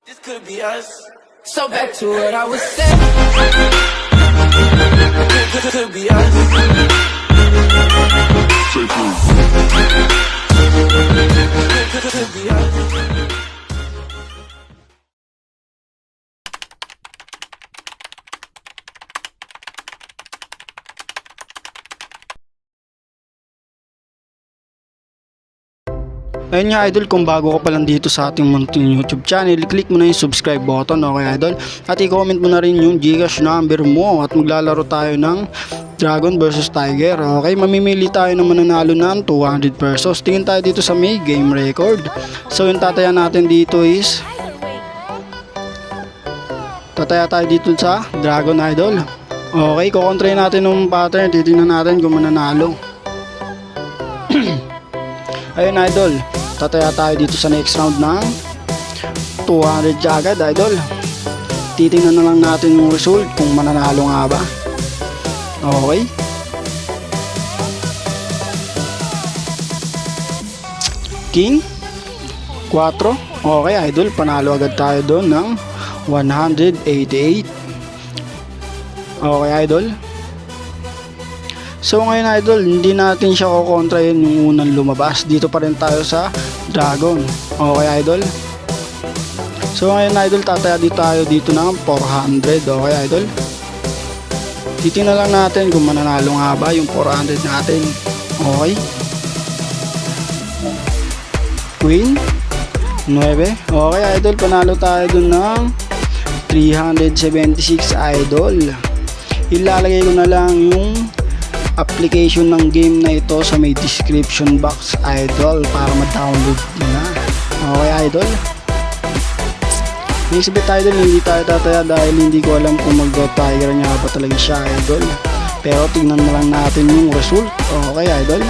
This could be us. So back to what I was saying. Could be us. Could be us. Ayun nga idol, kung bago ka pa lang dito sa ating munting YouTube channel, click mo na yung subscribe button, okay idol? At i-comment mo na rin yung Gcash number mo at maglalaro tayo ng Dragon vs Tiger. Okay, mamimili tayo ng mananalo ng 200 pesos. Tingin tayo dito sa may game record. So yung tataya natin dito is tataya tayo dito sa Dragon idol. Okay, kukontrayin natin yung pattern, titingnan natin kung mananalo. Ayun idol, tataya tayo dito sa next round ng 200 agad idol. Titingnan na lang natin yung result kung mananalo nga ba. Okay, King 4. Okay idol, panalo agad tayo doon ng 188. Okay idol. So ngayon idol, hindi natin siya kukontrayin yung unang lumabas. Dito pa rin tayo sa Dragon. Okay idol. So ngayon idol, tataya dito ng 400. Okay idol. Titingnan lang natin kung mananalo nga ba yung 400 natin. Okay. Queen 9. Okay idol, panalo tayo dun ng 376 idol. Ilalagay ko na lang yung application ng game na ito sa may description box idol para ma-download na. Okay idol. Next bit idol, hindi tayo tataya dahil hindi ko alam kung mag-go tiger nga ba talaga siya idol. Pero tingnan na lang natin yung result. Okay idol.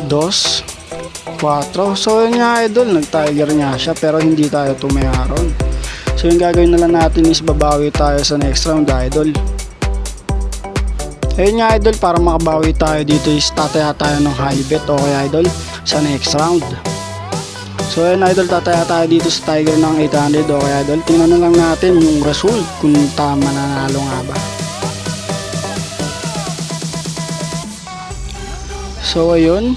2 4. So yun nga idol, nag-tiger nga siya pero hindi tayo tumayaron. So yung gagawin na lang natin is babawi tayo sa next round idol. Ayun nga idol, para makabawi tayo dito is tataya tayo ng high bet. Okay idol, sa next round. So ayun idol, tataya tayo dito sa tiger ng 800. Okay idol, tingnan na lang natin yung result kung tama nanalo nga ba. So ayun,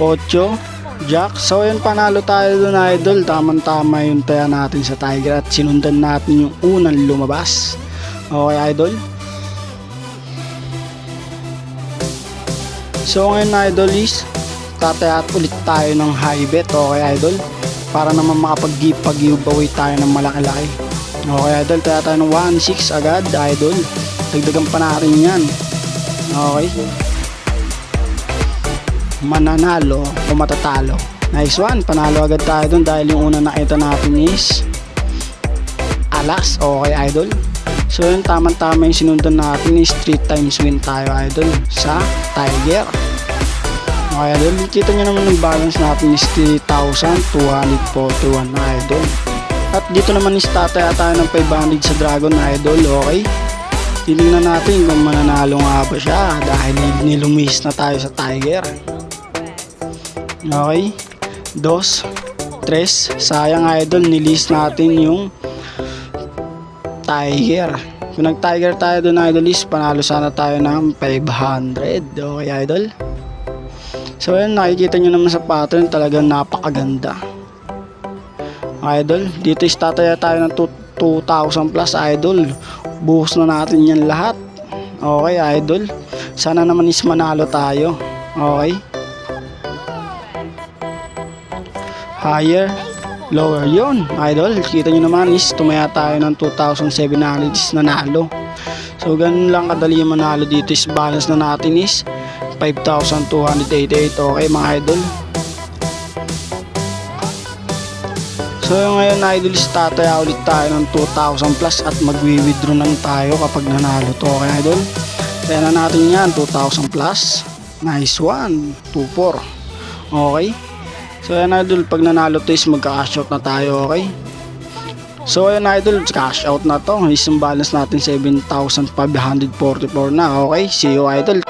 8 Jack. So ayun, panalo tayo dun idol. Tamang-tama yung taya natin sa tiger at sinundan natin yung unang lumabas. Okay idol. So ngayon idol is tataya ulit tayo ng high bet. Okay idol, para naman makapag-giveaway tayo ng malaki-laki. Okay idol, taya tayo ng 1.6 agad idol. Dagdagan pa natin yan. Okay, mananalo o matatalo. Nice one, panalo agad tayo dun dahil yung una nakita natin is alas. Okay idol. So yun, tamang-tama yung sinundan natin is 3 times win tayo idol sa tiger. Okay idol, kita nyo naman yung balance natin is 3,241 idol. At dito naman is tataya tayo ng 500 sa Dragon idol. Okay, titingnan natin kung mananalo nga ba siya dahil nilumis na tayo sa tiger. Okay, 2 3. Sayang idol, nilist natin yung tiger. Kung nag tiger tayo dun idol is panalo sana tayo ng 500. Okay idol. So ayun, nakikita nyo naman sa pattern, talagang napakaganda. Idol, dito is tataya tayo ng 2,000 plus idol. Buhos na natin yan lahat. Okay idol, sana naman is manalo tayo. Okay, higher, lower, yun idol, kita nyo naman is tumaya tayo ng 2,700 is nanalo. So ganun lang kadali yung manalo dito is balance na natin is 5,288. Okay mga idol. So ngayon idol is tataya ulit tayo ng 2,000 plus at magwi-withdraw lang tayo kapag nanalo to. Okay idol, kaya na natin yan 2,000 plus. Nice one, 2,400. Okay, so yan idol, pag nanalo to is magka-cash out na tayo. Okay, so yan idol, cash out na to. Isang balance natin 7,544 na. Okay, see you idol.